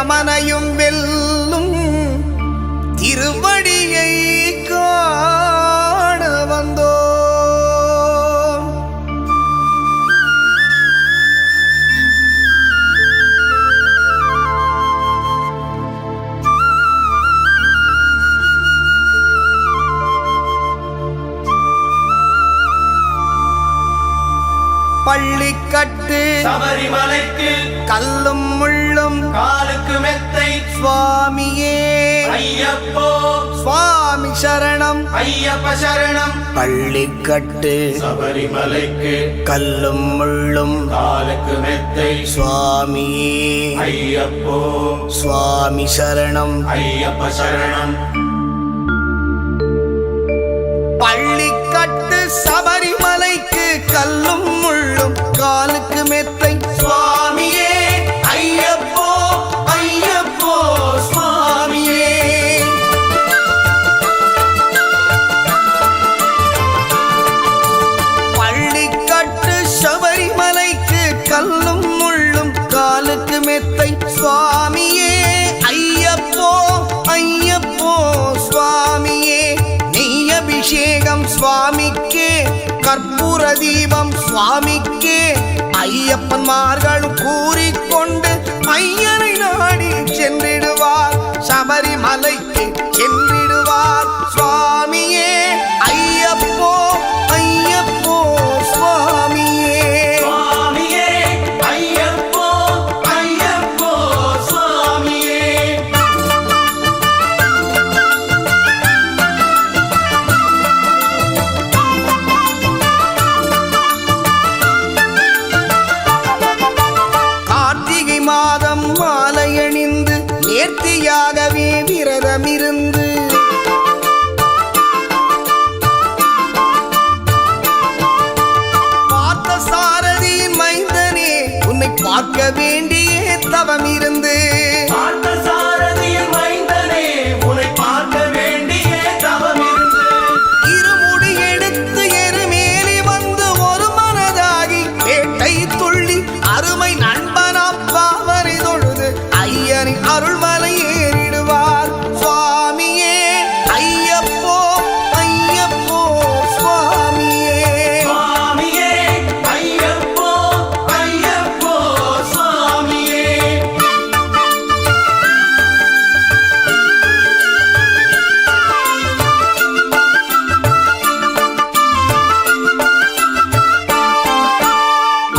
யமனையும் வெல்லும் திருவடியை காண வந்தோம். பள்ளிக்கட்டு சபரிமலைக்கு கல்லும் முள்ளும் காலுக்கு மெத்தை சுவாமியே ஐயப்போ சுவாமி சரணம் ஐயப்ப சரணம். பள்ளிக்கட்டு சபரிமலைக்கு கல்லும் முள்ளும் காலுக்கு மெத்தை சுவாமியே ஐயப்போ சுவாமி சரணம் ஐயப்ப சரணம். பள்ளிக்கட்டு சபரிமலைக்கு கல்லும் முள்ளும் காலுக்கு மெத்தை சுவாமியே ஐயப்போ ஐயப்போ சுவாமியே. பள்ளிக்கட்டு சபரிமலைக்கு கல்லும் முள்ளும் காலுக்கு மெத்தை சுவாமியே ஐயப்போ ஐயப்போ சுவாமியே. அபிஷேகம் சுவாமிக்கே கற்பூர தீபம் சுவாமிக்கே ஐயப்பன்மார்களும் கூறிக்கொண்டு ஐயனை நாடி சென்றிடுவார் சபரிமலைக்கு சென்றிடுவார் சுவாமியே ஐயப்போ ஐயப்போ சுவாமியே சுவாமியே ஐயப்போ ஐயப்போ சுவாமியே. மாதம் மாலையணிந்து நேர்த்தியாகவே விரதமிருந்து பார்த்த சாரதியின் மைந்தனே உன்னை பார்க்க வேண்டிய தவம் இருந்து பார்த்த சாரதியின் மைந்தனே உன்னை பார்க்க வேண்டிய தவம் இருந்து இருமுடி எடுத்து எருமேலி வந்து ஒரு மனதாகி வேட்டை துள்ளி அருமை நண்பனாம் பாவரை தொழுது ஐயனின் அருள்மலை ஏறிடுவார் சுவாமியே ஐயப்போ ஐயப்போ சுவாமியே சுவாமியே ஐயப்போ ஐயப்போ சுவாமியே.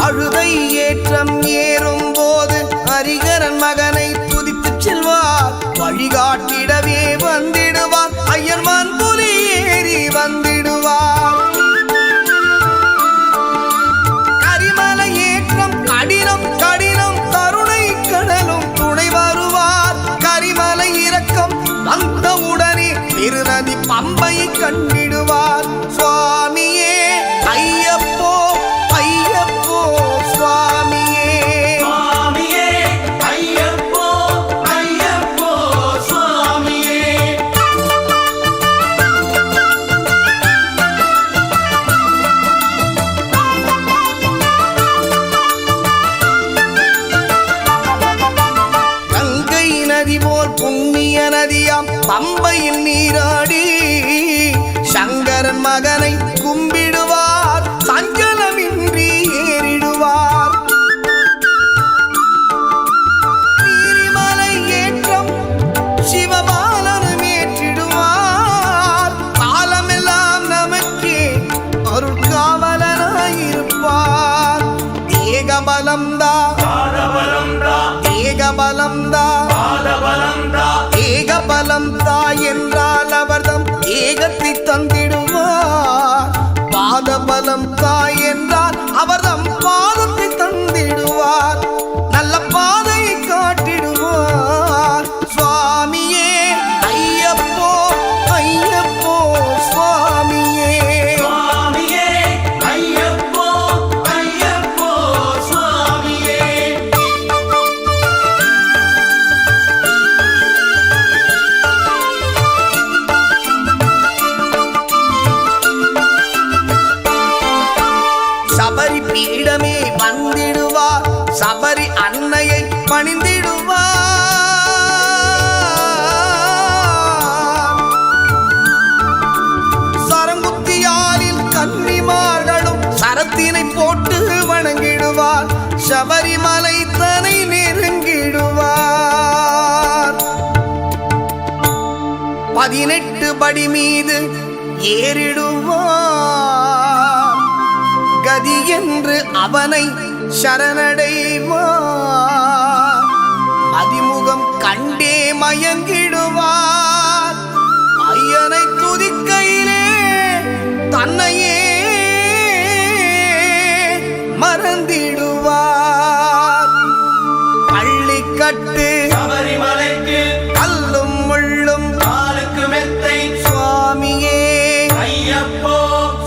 அழுதை ஏற்றம் ஏறும் போது ஹரிகரன் மகனை துதித்து செல்வார் வழிகாட்டிடவே வந்திடுவார் ஐயன்மான் புலி ஏறி வந்திடுவார். கரிமலை ஏற்றம் கடினம் கடினம் கருணை கடலும் துணை வருவார். கரிமலை இறக்கம் வந்தவுடனே திருநதி பம்பையை கண்டிடுவார் சுவாமியே ஐயப்போ ஐயப்போ சுவாமியே சுவாமியே ஐயப்போ ஐயப்போ சுவாமியே. கங்கை நதி போல் புண்ணிய நதியாம் பம்பையில் நீராடி சங்கரன் மகனை கும்பிடுவார் சஞ்சலமின்றி ஏறிடுவார். நீரிமலை ஏற்றம் சிவபாலனும் ஏற்றிடுவார். காலமெல்லாம் நமக்கே அருட்காவலனாயிருப்பார். ஏகபலம்தா பாதபலம்தா ஏகபலம்தா பாதபலம்தா ஏகபலம்தா என்றால் அவர்தம் ஏகத்தை தந்திடுவார். பாதபலம் தாய் என்றால் அவர்தம் பாதத்தை தந்திடுவார். நல்ல பாதையை காட்டிடுவார் சுவாமியே ஐயப்போ ஐயப்போ சுவாமியே சுவாமியே ஐயப்போ ஐயப்போ சுவாமியே. 18 படி மீது ஏறிடுவார். கதி என்று அவனை சரணடைவார். அதிமுகம் கண்டே மயங்கிடுவார். ஐயனை துதிக்கையிலே தன்னையே மறந்திடுவார். பள்ளிக்கட்டு சபரிமலைக்கு கல்லும் முள்ளும் காலுக்கு மெத்தை சுவாமியே ஐயப்போ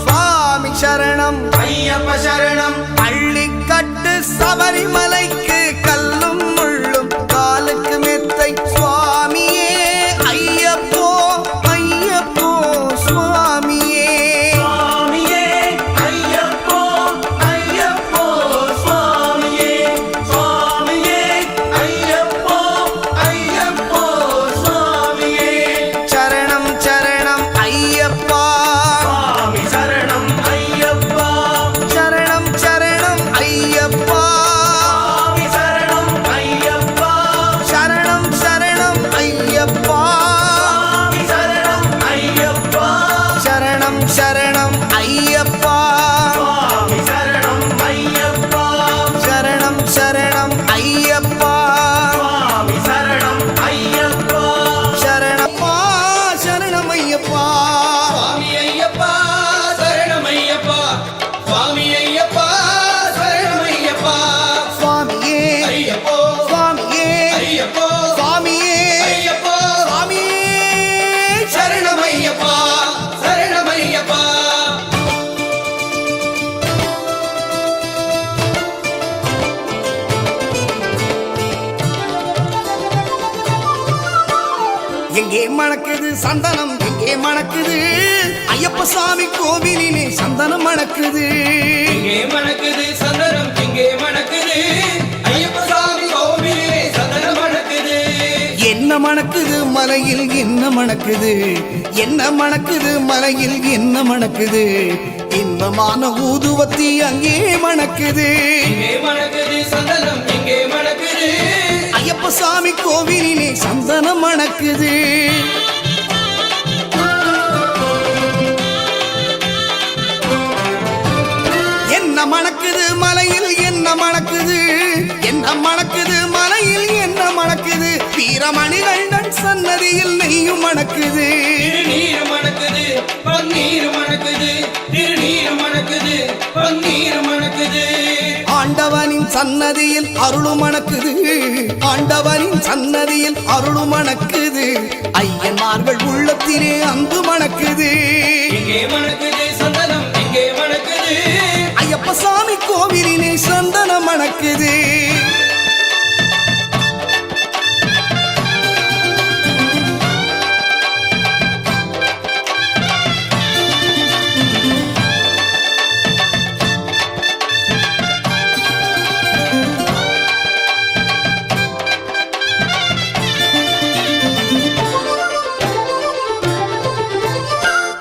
சுவாமி சரணம். ஐயப்ப சரணம் பள்ளிக்கட்டு சபரிமலைக்கு கல்லும் முள்ளும் காலுக்கு மெத்தை சுவாமியே ஐயப்போ ஐயப்போ சுவாமியே. சுவாமியே ஐயப்போ ஐயப்போ சுவாமியே சுவாமியே ஐயப்போ ஐயப்போ சுவாமியே சரணம் சரணம் ஐயப்பா சுவாமி சரணம் ஐயப்பா சரணம் சரணம் ஐயப்பா சுவாமி சரணம் ஐயப்பா சரணம் சரணம் ஐயப்பா சுவாமி சரணம் ஐயப்பா சரணம் சரணம் ஐயப்பா சுவாமி சரணம் ஐயப்பா சரணம் சரணம் ஐயப்பா சுவாமி சரணம் ஐயப்பா சரணப்பா சரணம் ஐயப்பா சுவாமி ஐயப்பா சரணம் ஐயப்பா சுவாமி ஐயப்பா சரணம் ஐயப்பா சுவாமியே ஐயப்போ சுவாமியே ஐயப்போ சுவாமியே ஐயப்போ சுவாமியே சரணம் ஐயப்பா சரணம் ஐயப்பா எங்கே மணக்குது சந்தனம் எங்கே மணக்குது ஐயப்ப சாமி கோவிலிலே சந்தனம் மணக்குது. இங்கே மணக்குது சந்தனம் இங்கே மணக்குது ஐயப்ப சாமி கோவிலே சந்தனம் மணக்குது என்ன மணக்குது மலையில் என்ன மணக்குது என்ன மணக்குது மலையில் என்ன மணக்குது இன்பமான ஊதுவத்தி அங்கே மணக்குது. இங்கே மணக்குது சந்தனம் இங்கே மணக்குது ஐயப்ப சாமி கோவிலிலே சந்தனம் மணக்குது. என்ன மணக்குது மலையில் என்ன மணக்குது என்ன மணக்குது மலையில் என்ன மணக்குது வீரமணிகண்டன் சன்னதியில் நெய்யும் மணக்குது. திருநீர் மணக்குது பன்னீர் மணக்குது திருநீர் மணக்குது பன்னீர் மணக்குது ஆண்டவனின் சன்னதியில் அருளும் மணக்குது ஆண்டவனின் சன்னதியில் அருளும் மணக்குது. ஐயன்மார்கள் உள்ளத்திலே அன்பு மணக்குது. இங்கே மணக்குது சந்தனம் இங்கே மணக்குது ஐயப்ப சாமி கோவிலிலே சந்தனம் மணக்குது.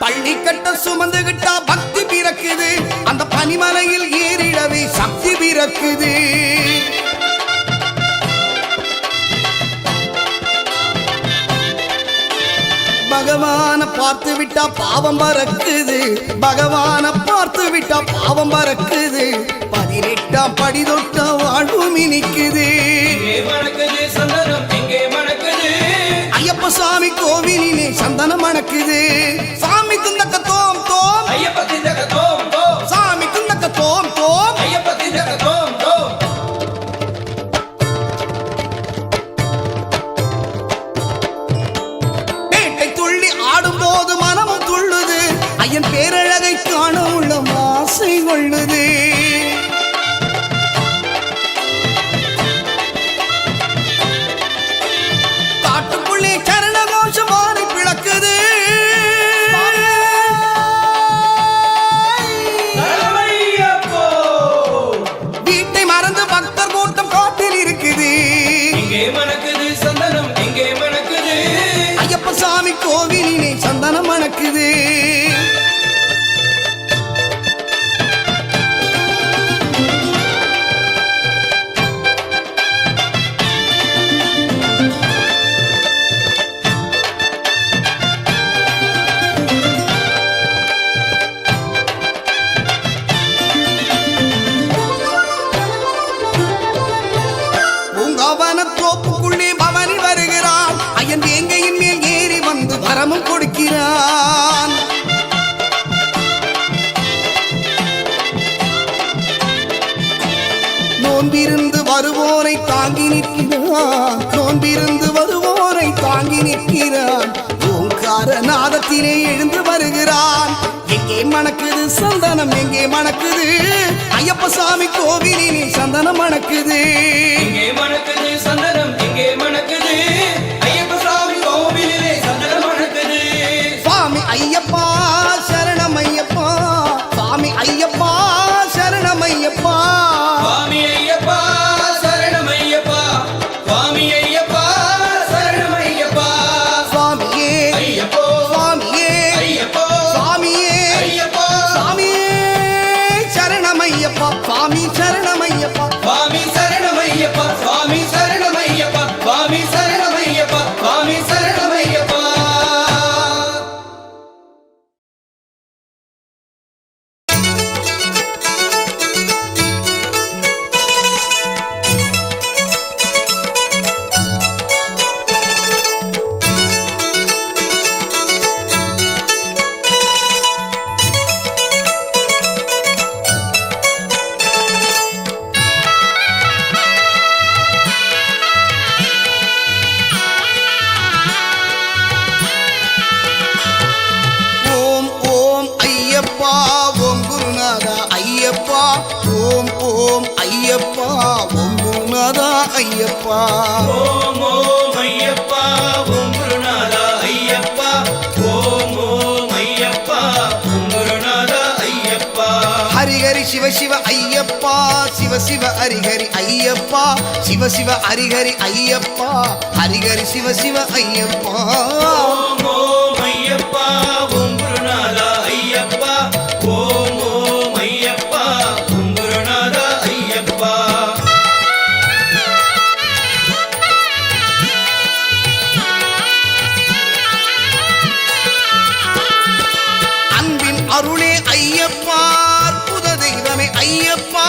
பள்ளிக்கட்ட சுமந்துகிட்டா பக்தி பிறக்குது அந்த பனிமலையில் ஏறிடவே சக்தி பிறக்குது. பகவான பார்த்து விட்டா பாவம் பறக்குது பகவான பார்த்து விட்டா பாவம் பறக்குது. 18ஆம் படி தொட்ட வாழ்வு மினிக்குது. இங்கே மணக்குது சந்தனம் இங்கே மணக்குது ஐயப்ப சாமி கோவிலிலே சந்தனம் மணக்குது. சாமி துந்தக்க தோம் தோம் ஐயப்ப திண்டக தோம் தோம் சாமி துந்தக்க தோம் தோம் ஐயப்ப திண்டக தோம் தோம் பேட்டை துள்ளி ஆடும்போது மனமும் துள்ளுது ஐயன் பேரழகை காண உள்ள ஆசை கொள்ளுது. காட்டுக்குள்ளே சரண கோஷமானை பிளக்குது. சரணமையப்போ வீட்டை மறந்து பக்தர் கூட்டம் காட்டில் இருக்குது. இங்கே மணக்குது சந்தனம் இங்கே மணக்குது ஐயப்ப சாமி கோவிலிலே சந்தனம் மணக்குது. நிற்கிறான். நோன்பிருந்து வருவோரை தாங்கி நிற்கிறான். நோன்பிருந்து வருவோரை தாங்கி நிற்கிறான். ஓங்கார நாதத்திலே எழுந்து வருகிறான். எங்கே மணக்குது சந்தனம், எங்கே மணக்குது ஐயப்ப சாமி கோவிலிலே சந்தனம் மணக்குது. எங்கே மணக்குது சந்தனம், எங்கே மணக்குது ஐயப்ப சாமி கோவிலிலே சந்தனம் மணக்குது. சுவாமி ஐயப்பா சரணம் ஐயப்பா, சுவாமி ஐயப்பா சரணம் ஐயப்பா. சுவாமி ஐயப்பா சரணம் ஐயப்பா, சுவாமி ஐயப்பா சரணம் ஐயப்பா. சுவாமியே ஐயப்போ சுவாமியே ஐயப்போ சுவாமியே ஐயப்போ சுவாமியே சரணம் ஐயப்பா, சுவாமி சரணம் ஐயப்பா. சுவாமி சரணம் ஐயப்பா, சுவாமி சரணம் ஐயப்பா, சுவாமி சரணம் ஐயப்பா, சுவாமி சரணம் ஐயப்பா. ஓம் ஓம் ஐயப்பா ஓம் குருநாதா ஐயப்பா. ஓம் ஓம் ஐயப்பா ஓம் குருநாதா ஐயப்பா. ஓம் ஓம் ஐயப்பா ஓம் குருநாதா ஐயப்பா. ஓம் ஓம் ஐயப்பா ஓம் குருநாதா ஐயப்பா. ஹரிஹரி சிவ சிவ ஐயப்பா, சிவ சிவ ஹரிஹரி ஐயப்பா, சிவ சிவ ஹரிஹரி ஐயப்பா, ஹரிஹரி சிவ சிவ ஐயப்பா. ஓம் ஓம் ஐயப்பா ஓம் குருநாதா ஐயப்பா. ஓம் ஓம் ஐயப்பா ஓம் குருநாதா ஐயப்பா. அன்பின் அருளே ஐயப்பா, அற்புத தெய்வமே ஐயப்பா.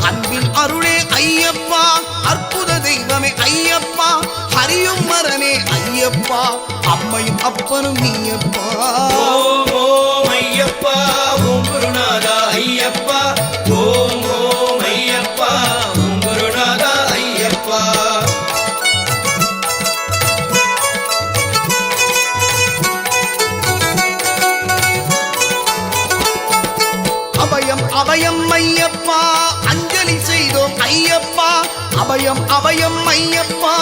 அன்பின் அருளே ஐயப்பா, அற்புத தெய்வமே ஐயப்பா. ஹரியும் மரனே ஐயப்பா, அம்மையும் அப்பனும் நீயப்பா. ஓம் ஓம் ஐயப்பா ஓம் குருநாதா ஐயப்பா. ஓம் ஓம் ஐயப்பா ஓம் குருநாதா ஐயப்பா. அபயம் அபயம் ஐயப்பா, அஞ்சலி செய்தோம் ஐயப்பா. அபயம் அபயம் ஐயப்பா,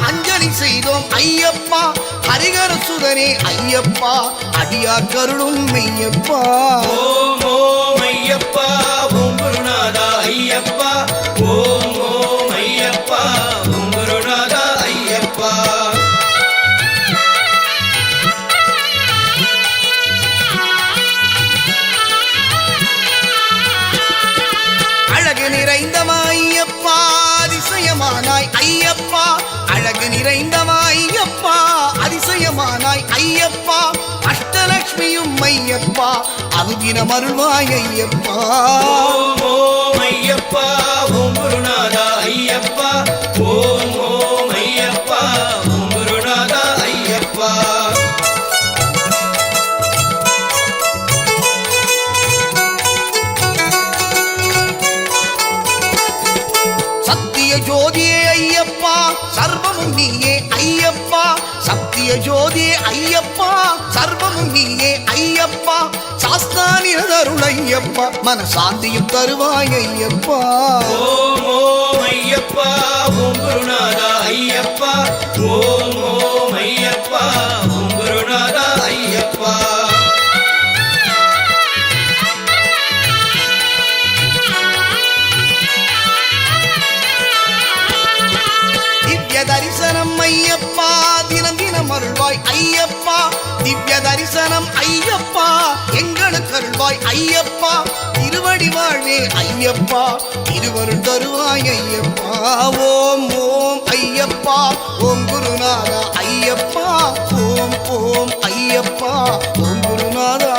அஞ்சலி செய்தோம் ஐயப்பா. ஹரிஹர சுதனே ஐயப்பா, அடியா கருளும் மெய்யப்பா. ஓம் ஓம் ஐயப்பா ஓம் குருநாதா ஐயப்பா. ஓம் ஓம் ஐயப்பா ஓம் குருநாதா ஐயப்பா. அழகு நிறைந்தவா ஐயப்பா, அதிசயமானாய் ஐயப்பா. அழகு நிறைந்தவா ஐயப்பா, அதிசயமானாய் ஐயப்பா. அஷ்டலக்ஷ்மியும் ஐயப்பா, அனுதினம் அருள்வாய் ஐயப்பா. ஓம் ஓம் ஐயப்பா ஓம் குருநாதா ஐயப்பா. ஓம் ஓம் ஐயப்பா ஓம் குருநாதா ஐயப்பா. சத்திய ஜோதியே ஐயப்பா, சர்வமும் நீயே ஐயப்பா. சத்திய ஜோதியே ஐயப்பா, சர்வமும் நீயே ஐயப்பா. சாஸ்தானிரதருள் ஐயப்பா, மனசாந்தியும் தருவாய் ஐயப்பா. ஓம் ஓம் ஐயப்பா ஓம் குருநாதா ஐயப்பா. ஓம் ஓம் ஐயப்பா ஓம் குருநாதா ஐயப்பா. திவ்ய தரிசனம் ஐயப்பா, தினம் தினம் அருள்வாய் ஐயப்பா. திவ்ய தரிசனம் ஐயப்பா, எங்களுக்கு அருள்வாய் ஐயப்பா. திருவடி வாழ்வே ஐயப்பா, திருவருள் தருவாய் ஐயப்பா. ஓம் ஓம் ஐயப்பா ஓம் குருநாதா ஐயப்பா. ஓம் ஓம் ஐயப்பா ஓம் குருநாதா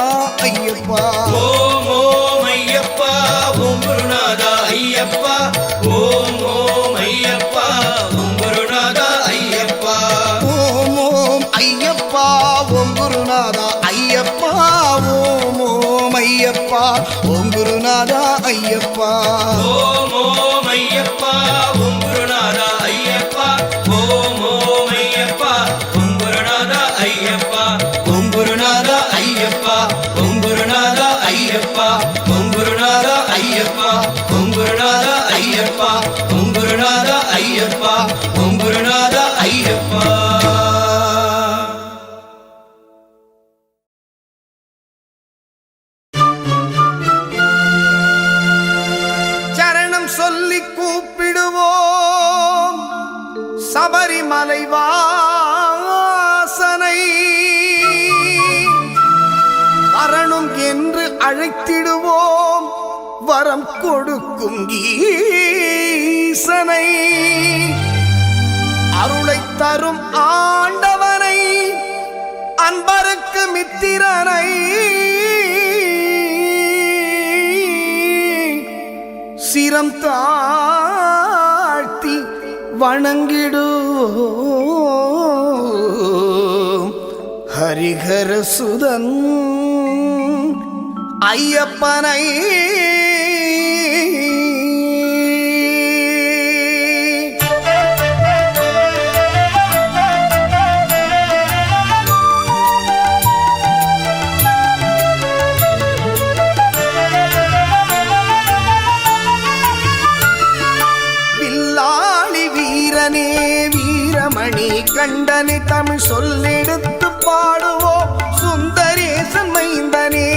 ஐயப்பா. ஓம் ஓம் ஐயப்பா ஓம் குருநாதா ஐயப்பா. ஓம் ஓம் ஐயப்பா ஓம் குருநாதா ஐயப்பா. ஓம் ஓம் ஐயப்பா ஓம் குருநாதா ஐயப்பா ஓம் குருநாதா ஐயப்பா ஓம் ஓம் ஐயப்பா ஓம் குருநாதா ஐயப்பா ஓம் ஓம் ஐயப்பா ஓம் குருநாதா ஐயப்பா ஓம் குருநாதா ஐயப்பா ஓம் குருநாதா ஐயப்பா ஓம் குருநாதா ஐயப்பா ஓம் குருநாதா ஐயப்பா ஓம் குருநாதா ஐயப்பா ஓம் குருநாதா ஐயப்பா சரணம் சொல்லி கூப்பிடுவோம் சபரிமலை வாசனை வரணும் என்று அழைத்திடுவோம் வரம் கொடுக்கும் ஈசனை அருளை தரும் ஆண்டவனை அன்பருக்கு மித்திரனை சிரம் தாழ்த்தி வணங்கிடுவோம் ஹரிஹர சுதன் ஐயப்பனை வில்லாளி வீரனே வீரமணி கண்டனை தமிழ் சொல்லெடுத்து பாடுவோம் சுந்தரேசன் மைந்தனே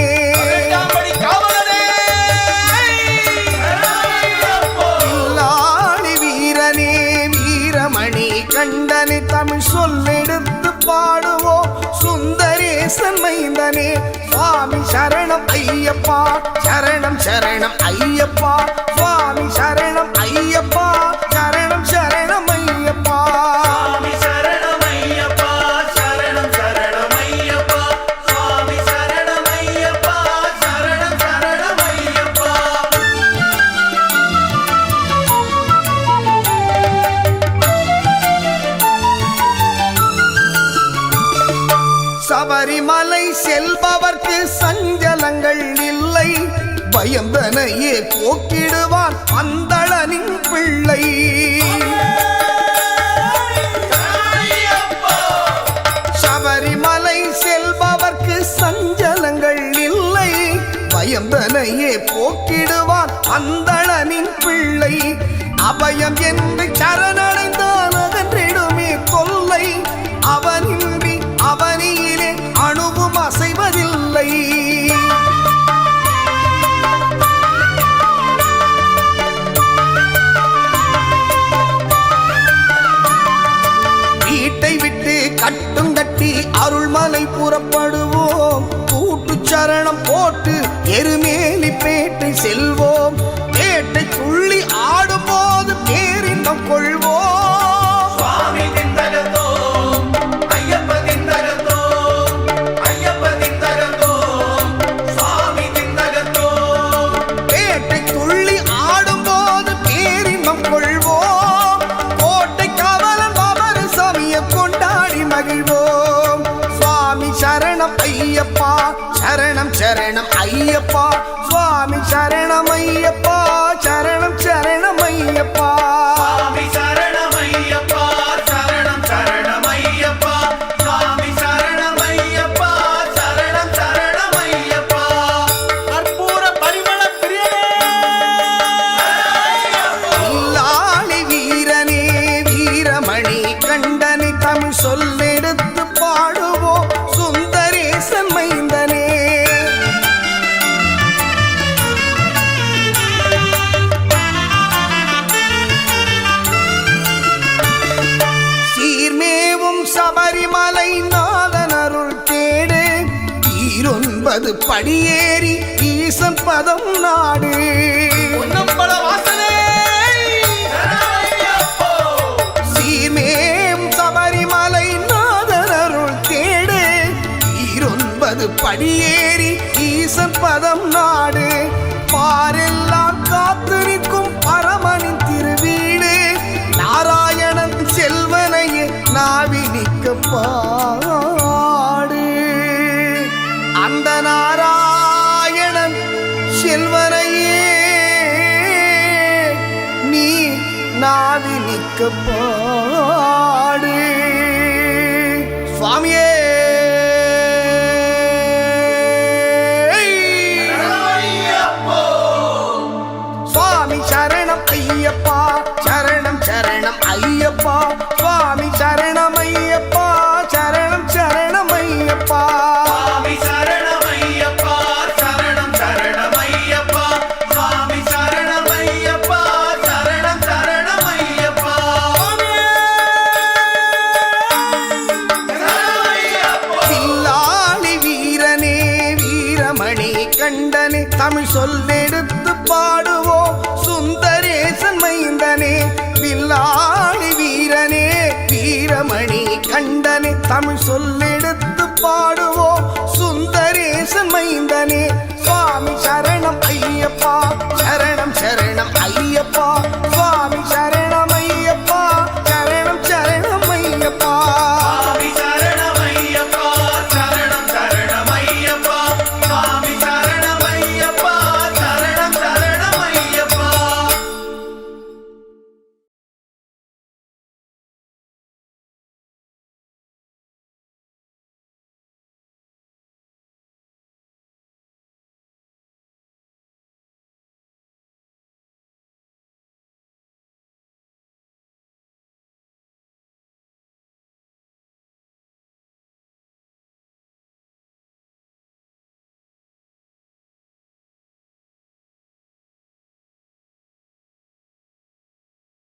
வில்லாளி வீரனே வீரமணி கண்டனை தமிழ் சொல்லெடுத்து பாடுவோம் சுந்தரேசன் மைந்தனே சுவாமி சரணம் ஐயப்பா சரணம் சரணம் ஐயப்பா சுவாமி சரணம் ஐயப்பா சரணம் சரணம் ஐயப்பா சுவாமி சரணம் ஐயப்பா சரணம் சரணம் ஐயப்பா சுவாமி சரணம் ஐயப்பா சரணம் சரணம் ஐயப்பா சபரிமலை செல்பவர்க்கு சஞ்சலங்கள் இல்லை பயந்தனையே போக்கிடுவான் அந்தளனின் பிள்ளை சபரிமலை செல்பவர்க்கு சஞ்சலங்கள் இல்லை பயந்தனையே போக்கிடுவான் அந்தளனின் பிள்ளை அபயம் என்று சரணடைந்தான் அகன்றிடுமே தொல்லை அவனின்றி அவனியிலே அணுவும் அசைவதில்லை வீட்டை விட்டு கட்டும் கட்டி அருள்மலை புறப்படுவோம் கூட்டு சரணம் போட்டு எருமேலி பேட்டை செல்வோம் பேட்டை துள்ளி ஆடும் போது பேரின்பம் கொள்வோம் சுவாமி திந்தகத்தோ ஐயப்ப திந்தகத்தோ ஐயப்ப திந்தகத்தோ சுவாமி திந்தகத்தோ பேட்டை துள்ளி ஆடும் போது பேரின்பம் கொள்வோம் கோட்டை காவலன் பாபர் சாமியை கொண்டாடி மகிழ்வோம் சுவாமி சரணம் ஐயப்பா சரணம் சரணம் ஐயப்பா சுவாமி சரணம் ஐயப்பா சரணம் சரணம் ஐயப்பா சுவாமி சரணம் ஐயப்பா சரணம் சரணம் ஐயப்பா சுவாமி சரணம் ஐயப்பா சரணம் சரணம் ஐயப்பா கற்பூர பரிமள பிரியனே வில்லாளி வீரனே வீரமணி கண்டனை தமிழ் சொல்லெடுத்து பாடுவோம் சுந்தரேசன் மைந்தனே சீர்மேவும் சபரிமலை நாதன் அருள் தேடு ஈரொன்பது படியேறி ஈசன் பதம் நாடு பொன்னம்பல வாசனே சரணமையப்போ சீர்மேவும் சபரிமலை நாதன் அருள் தேடு ஈரொன்பது படியேறி ஈசன் பதம் நாடு பாரெல்லாம் காத்து நிற்கும் பரமனின் திருவீடு நாராயணன் செல்வனையே நாவினிக்க பாடு அந்த நாராயணன் இருக்க பாடு சுவாமியே சுவாமி சரணம் ஐயப்பா சரணம் சரணம் ஐயப்பா சுவாமி சரணம் ஐயப்பா சரணம் சரணம் ஐயப்பா சுவாமி சரணமையப்பா சரணம் சரணமையப்பா சுவாமி சரணமையப்பா சரணம் சரணமையப்பா பில்லாளி வீரனே வீரமணி கண்டனே தமிழ் சொல்லெடுத்து பாடுவோம் சுந்தரேசன் மைந்தனே பில்லாளி வீரனே வீரமணி கண்டனே தமிழ் சொல்லெடுத்து பாடுவோம் சுந்தரேசன் மைந்தனே சுவாமி சரணம் ஐயப்பா சரணம் சரணம் ஐயப்பா